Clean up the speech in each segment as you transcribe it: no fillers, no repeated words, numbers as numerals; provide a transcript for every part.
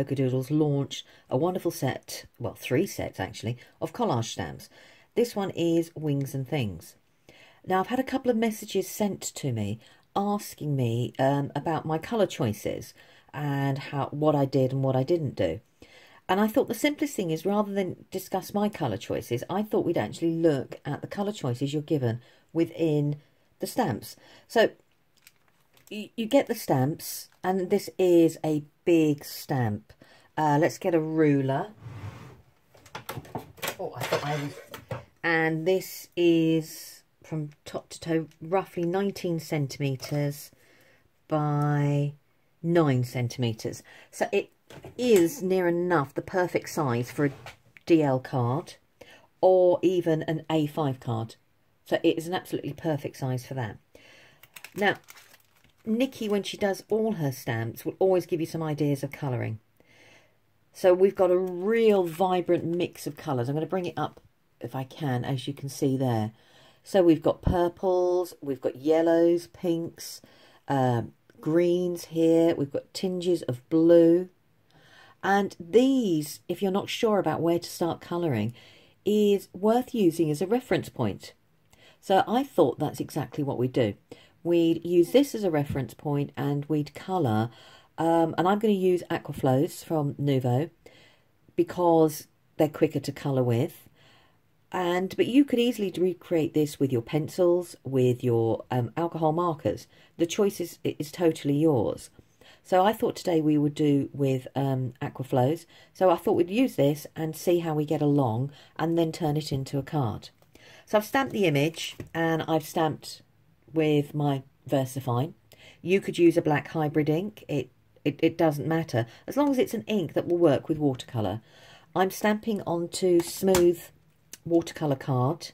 Polkadoodles launched a wonderful set, well, 3 sets actually, of collage stamps. This one is Wings and Things. Now, I've had a couple of messages sent to me asking me about my colour choices and what I did and what I didn't do. And I thought the simplest thing is, rather than discuss my colour choices, I thought we'd actually look at the colour choices you're given within the stamps. So you get the stamps, and this is a big stamp. Let's get a ruler. Oh, I thought I was... And this is from top to toe roughly 19 centimetres by 9 centimetres. So it is near enough the perfect size for a DL card or even an A5 card. So it is an absolutely perfect size for that. Now, Nikki, when she does all her stamps, will always give you some ideas of colouring. So we've got a real vibrant mix of colours. I'm going to bring it up if I can, as you can see there. So we've got purples, we've got yellows, pinks, greens here. We've got tinges of blue. And these, if you're not sure about where to start colouring, is worth using as a reference point. So I thought that's exactly what we'd do. We'd use this as a reference point and we'd colour. And I'm going to use Aqua Flows from Nuvo because they're quicker to colour with. But you could easily recreate this with your pencils, with your alcohol markers. The choice is totally yours. So I thought today we would do with Aqua Flows. So I thought we'd use this and see how we get along and then turn it into a card. So I've stamped the image and I've stamped with my VersaFine. You could use a black hybrid ink. It doesn't matter, as long as it's an ink that will work with watercolour. I'm stamping onto smooth watercolour card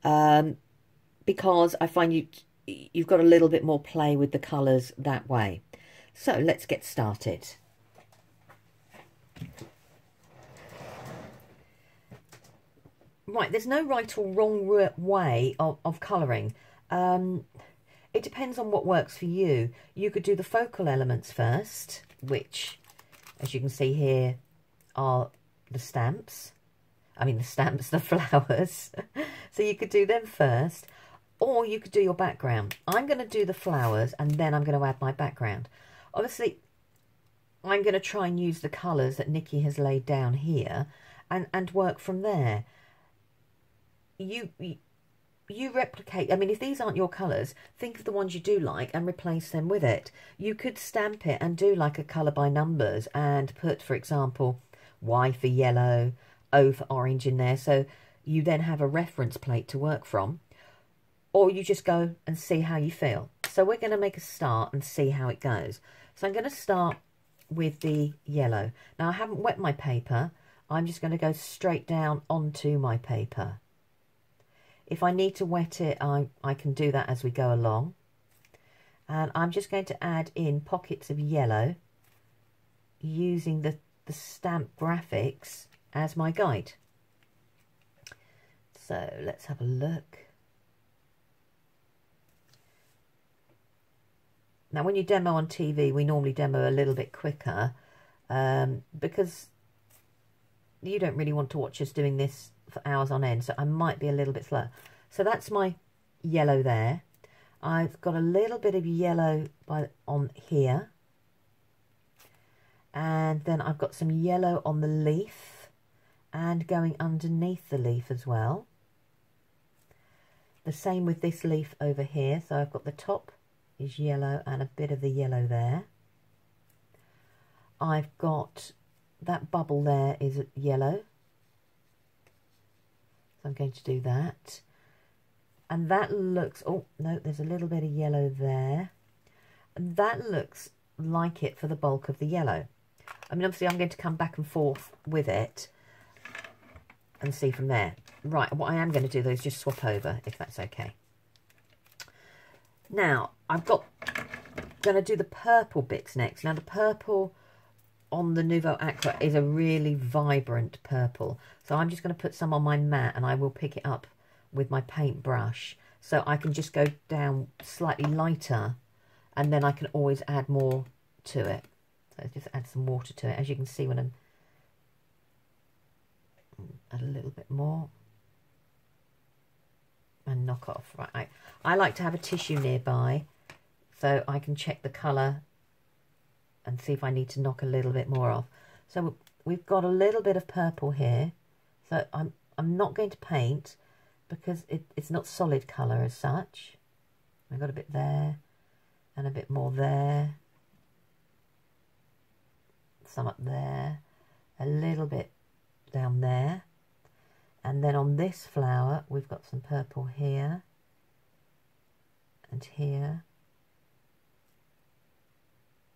because I find you've got a little bit more play with the colours that way. So let's get started. Right, there's no right or wrong way of colouring. It depends on what works for you. You could do the focal elements first, which, as you can see here, are the stamps. I mean, the flowers. So you could do them first, or you could do your background. I'm going to do the flowers, and then I'm going to add my background. Obviously, I'm going to try and use the colours that Nikki has laid down here, and work from there. You replicate, I mean, if these aren't your colours, think of the ones you do like and replace them with it. You could stamp it and do like a colour by numbers and put, for example, Y for yellow, O for orange in there. So you then have a reference plate to work from. Or you just go and see how you feel. So we're going to make a start and see how it goes. So I'm going to start with the yellow. Now I haven't wet my paper. I'm just going to go straight down onto my paper. If I need to wet it, I can do that as we go along. And I'm just going to add in pockets of yellow using the stamp graphics as my guide. So let's have a look. Now, when you demo on TV, we normally demo a little bit quicker because you don't really want to watch us doing this for hours on end, so I might be a little bit slow. So that's my yellow there. I've got a little bit of yellow on here, and then I've got some yellow on the leaf and going underneath the leaf as well. The same with this leaf over here. So I've got the top is yellow and a bit of the yellow there. I've got that bubble there is yellow. So I'm going to do that. And that looks, oh no, there's a little bit of yellow there. And that looks like it for the bulk of the yellow. I mean, obviously I'm going to come back and forth with it and see from there. Right, what I am going to do though is just swap over, if that's okay. Now, going to do the purple bits next. Now, the purple on the Nuvo Aqua is a really vibrant purple. So I'm just going to put some on my mat and I will pick it up with my paintbrush. So I can just go down slightly lighter and then I can always add more to it. So just add some water to it. As you can see when I'm add a little bit more and knock off. Right, I like to have a tissue nearby so I can check the colour and see if I need to knock a little bit more off. So we've got a little bit of purple here. So I'm not going to paint because it's not solid colour as such. I've got a bit there and a bit more there. Some up there. A little bit down there. And then on this flower, we've got some purple here and here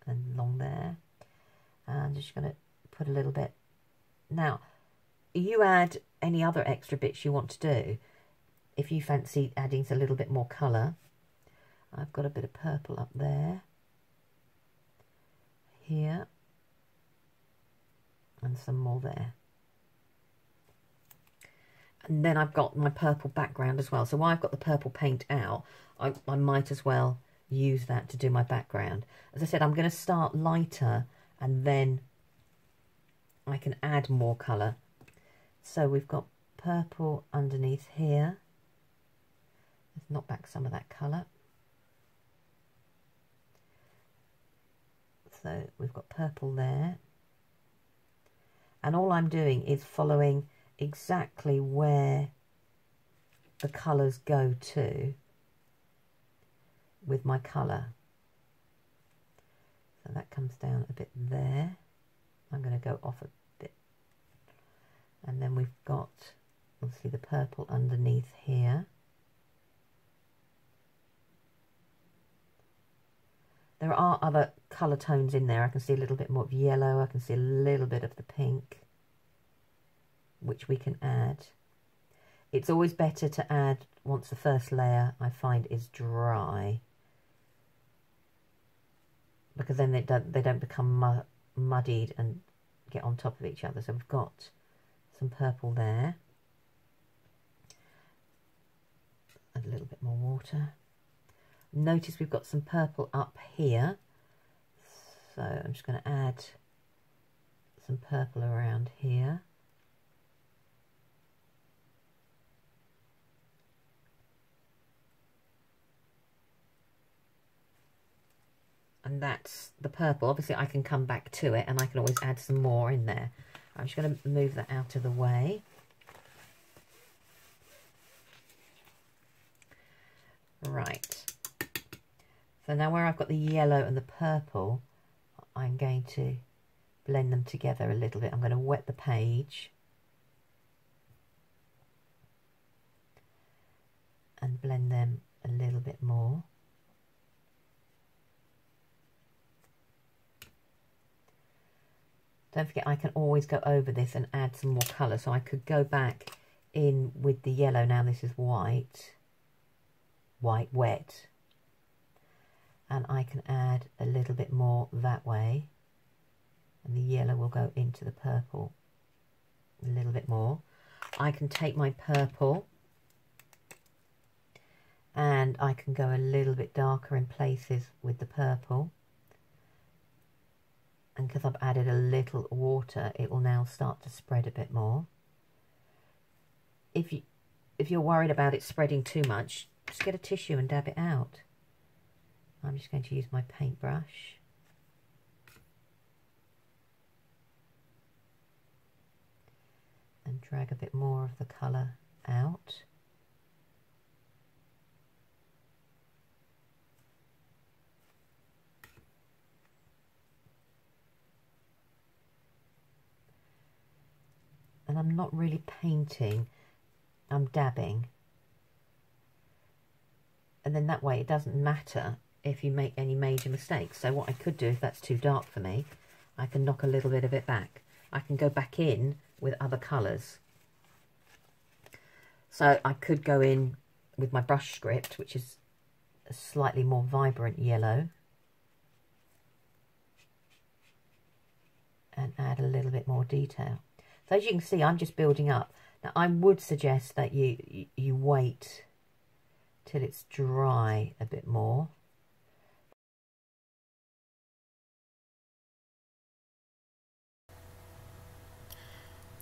and along there. And I'm just going to put a little bit. Now, you add any other extra bits you want to do. If you fancy adding a little bit more colour, I've got a bit of purple up there, here, and some more there. And then I've got my purple background as well. So while I've got the purple paint out, I might as well use that to do my background. As I said, I'm going to start lighter and then I can add more colour. So we've got purple underneath here. Let's knock back some of that colour. So we've got purple there. And all I'm doing is following exactly where the colours go to with my colour. So that comes down a bit there. I'm going to go off a bit. And then we've got obviously the purple underneath here. There are other colour tones in there. I can see a little bit more of yellow. I can see a little bit of the pink, which we can add. It's always better to add once the first layer, I find, is dry, because then they don't become muddied and get on top of each other. So we've got some purple there. Add a little bit more water. Notice we've got some purple up here, so I'm just going to add some purple around here. And that's the purple. Obviously I can come back to it and I can always add some more in there. I'm just going to move that out of the way. Right. So now where I've got the yellow and the purple, I'm going to blend them together a little bit. I'm going to wet the page and blend them a little bit more. Don't forget, I can always go over this and add some more colour. So I could go back in with the yellow. Now this is white, wet. And I can add a little bit more that way. And the yellow will go into the purple a little bit more. I can take my purple and I can go a little bit darker in places with the purple. And because I've added a little water, it will now start to spread a bit more. If you're worried about it spreading too much, just get a tissue and dab it out. I'm just going to use my paintbrush. And drag a bit more of the colour out. And I'm not really painting, I'm dabbing. And then that way it doesn't matter if you make any major mistakes. So what I could do, if that's too dark for me, I can knock a little bit of it back. I can go back in with other colours. So I could go in with my brush script, which is a slightly more vibrant yellow, and add a little bit more detail. So as you can see, I'm just building up. Now I would suggest that you wait till it's dry a bit more.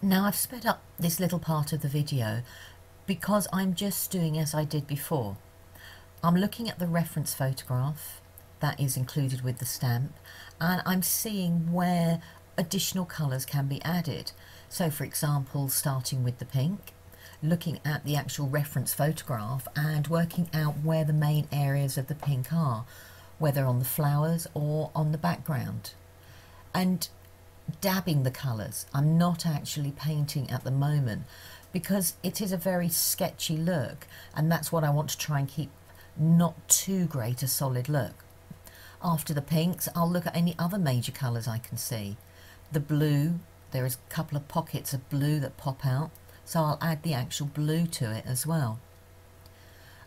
Now I've sped up this little part of the video because I'm just doing as I did before. I'm looking at the reference photograph that is included with the stamp, and I'm seeing where additional colours can be added. So for example, starting with the pink, looking at the actual reference photograph and working out where the main areas of the pink are, whether on the flowers or on the background, and dabbing the colours. I'm not actually painting at the moment because it is a very sketchy look, and that's what I want to try and keep not too great a solid look. After the pinks, I'll look at any other major colours I can see. The blue, there is a couple of pockets of blue that pop out, so I'll add the actual blue to it as well.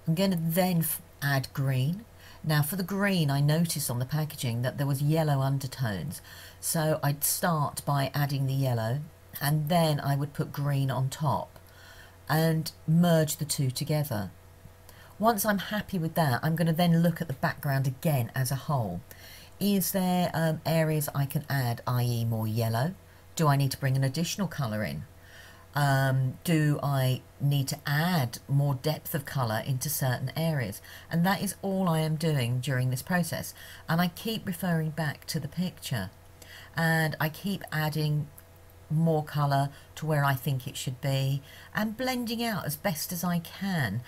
I'm going to then add green. Now for the green, I noticed on the packaging that there was yellow undertones, so I'd start by adding the yellow, and then I would put green on top and merge the two together. Once I'm happy with that, I'm going to then look at the background again as a whole. Is there areas I can add, i.e. more yellow? Do I need to bring an additional colour in? Do I need to add more depth of colour into certain areas? And that is all I am doing during this process. And I keep referring back to the picture, and I keep adding more colour to where I think it should be, and blending out as best as I can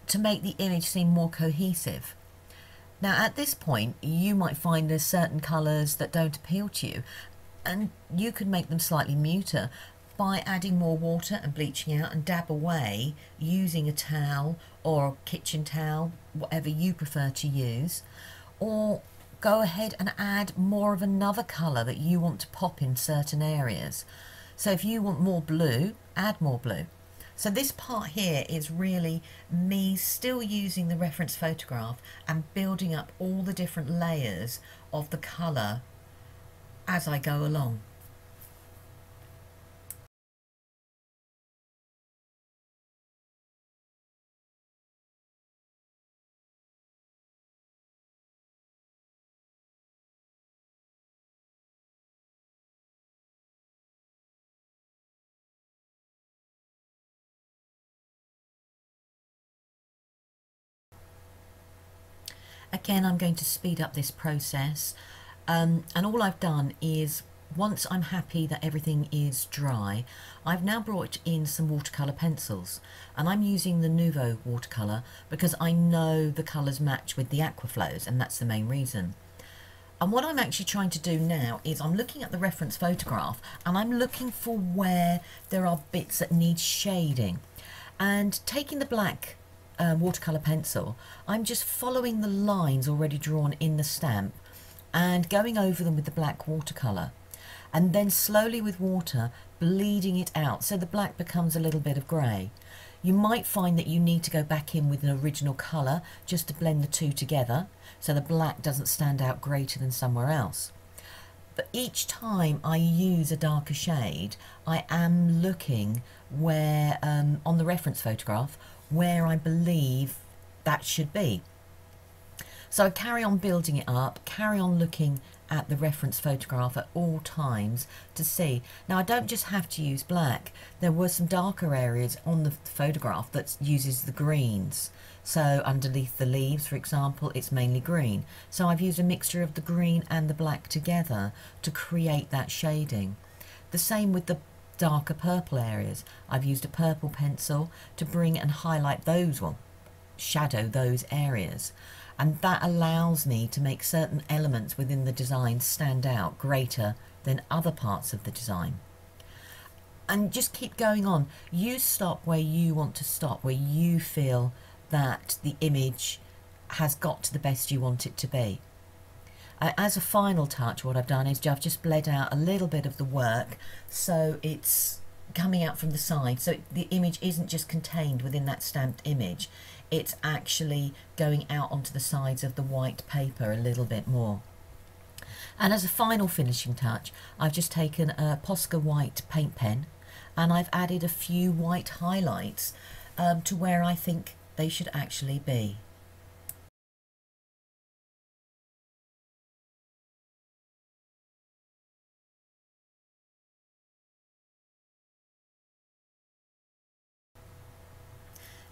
to make the image seem more cohesive. Now at this point you might find there's certain colours that don't appeal to you, and you can make them slightly muter by adding more water and bleaching out, and dab away using a towel or a kitchen towel, whatever you prefer to use, or go ahead and add more of another colour that you want to pop in certain areas. So if you want more blue, add more blue. So this part here is really me still using the reference photograph and building up all the different layers of the colour as I go along. Again, I'm going to speed up this process, and all I've done is, once I'm happy that everything is dry, I've now brought in some watercolour pencils, and I'm using the Nuvo watercolour because I know the colours match with the Aqua flows, and that's the main reason. And what I'm actually trying to do now is I'm looking at the reference photograph and I'm looking for where there are bits that need shading, and taking the black watercolour pencil, I'm just following the lines already drawn in the stamp and going over them with the black watercolour, and then slowly with water bleeding it out so the black becomes a little bit of grey. You might find that you need to go back in with an original colour just to blend the two together so the black doesn't stand out greater than somewhere else. But each time I use a darker shade, I am looking where, on the reference photograph, where I believe that should be. So I carry on building it up, carry on looking at the reference photograph at all times to see. Now I don't just have to use black. There were some darker areas on the photograph that uses the greens. So underneath the leaves, for example, it's mainly green. So I've used a mixture of the green and the black together to create that shading. The same with the darker purple areas. I've used a purple pencil to bring and highlight those, well, shadow those areas. And that allows me to make certain elements within the design stand out greater than other parts of the design. And just keep going on. You stop where you want to stop, where you feel that the image has got to the best you want it to be. As a final touch, what I've done is I've just bled out a little bit of the work so it's coming out from the side, so the image isn't just contained within that stamped image, it's actually going out onto the sides of the white paper a little bit more. And as a final finishing touch, I've just taken a Posca white paint pen and I've added a few white highlights to where I think they should actually be.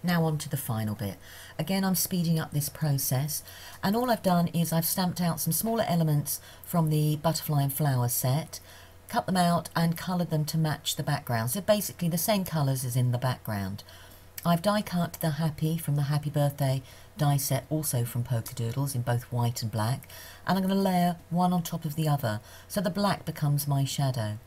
Now on to the final bit. Again, I'm speeding up this process, and all I've done is I've stamped out some smaller elements from the butterfly and flower set, cut them out and coloured them to match the background. So basically the same colours as in the background. I've die cut the Happy from the Happy Birthday die set, also from Polkadoodles, in both white and black, and I'm going to layer one on top of the other, so the black becomes my shadow.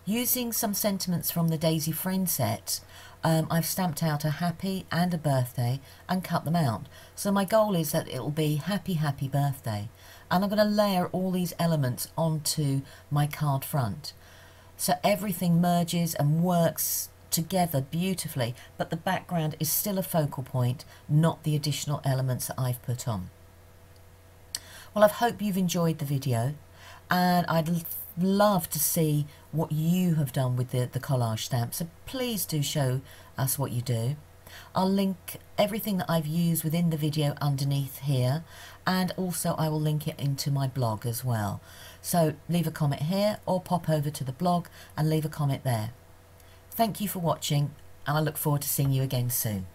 Using some sentiments from the Daisy Friend set, I've stamped out a Happy and a Birthday and cut them out. So my goal is that it'll be Happy Happy Birthday, and I'm going to layer all these elements onto my card front. So everything merges and works together beautifully, but the background is still a focal point, not the additional elements that I've put on. Well, I hope you've enjoyed the video, and I'd love to see what you have done with the collage stamp, so please do show us what you do. I'll link everything that I've used within the video underneath here, and also I will link it into my blog as well. So leave a comment here or pop over to the blog and leave a comment there. Thank you for watching, and I look forward to seeing you again soon.